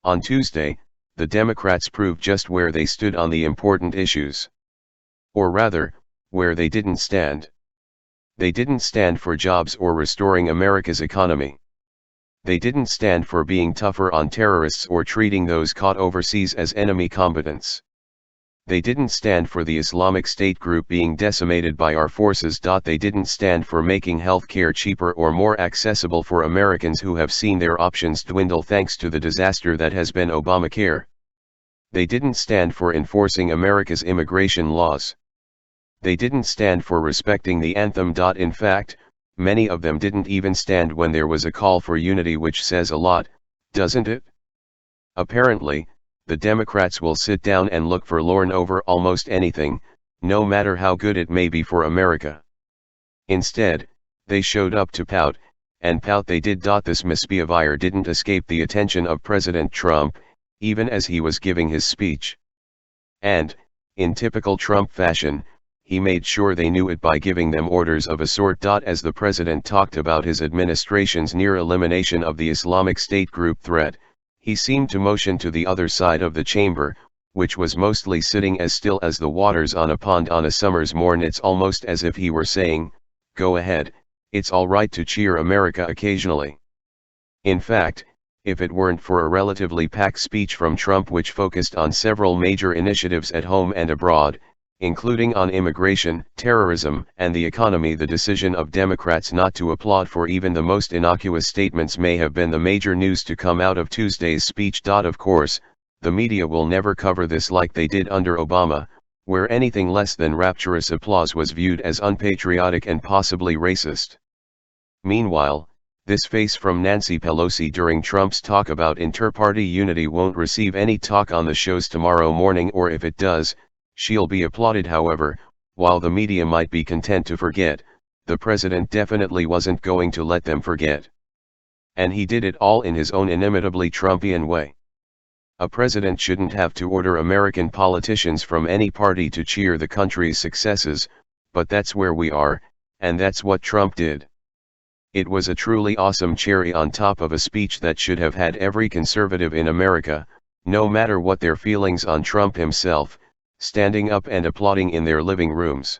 On Tuesday, the Democrats proved just where they stood on the important issues. Or rather, where they didn't stand. They didn't stand for jobs or restoring America's economy. They didn't stand for being tougher on terrorists or treating those caught overseas as enemy combatants. They didn't stand for the Islamic State group being decimated by our forces. They didn't stand for making health care cheaper or more accessible for Americans who have seen their options dwindle thanks to the disaster that has been Obamacare. They didn't stand for enforcing America's immigration laws. They didn't stand for respecting the anthem. In fact, many of them didn't even stand when there was a call for unity, which says a lot, doesn't it? Apparently, the Democrats will sit down and look forlorn over almost anything, no matter how good it may be for America. Instead, they showed up to pout, and pout they did. This misbehavior didn't escape the attention of President Trump, even as he was giving his speech. And, in typical Trump fashion, he made sure they knew it by giving them orders of a sort. As the president talked about his administration's near elimination of the Islamic State group threat, he seemed to motion to the other side of the chamber, which was mostly sitting as still as the waters on a pond on a summer's morn. It's almost as if he were saying, "Go ahead, it's all right to cheer America occasionally." In fact, if it weren't for a relatively packed speech from Trump which focused on several major initiatives at home and abroad, including on immigration, terrorism, and the economy, the decision of Democrats not to applaud for even the most innocuous statements may have been the major news to come out of Tuesday's speech. Of course, the media will never cover this like they did under Obama, where anything less than rapturous applause was viewed as unpatriotic and possibly racist. Meanwhile, this face from Nancy Pelosi during Trump's talk about inter-party unity won't receive any talk on the shows tomorrow morning, or if it does, she'll be applauded. However, while the media might be content to forget, the president definitely wasn't going to let them forget. And he did it all in his own inimitably Trumpian way. A president shouldn't have to order American politicians from any party to cheer the country's successes, but that's where we are, and that's what Trump did. It was a truly awesome cherry on top of a speech that should have had every conservative in America, no matter what their feelings on Trump himself, standing up and applauding in their living rooms.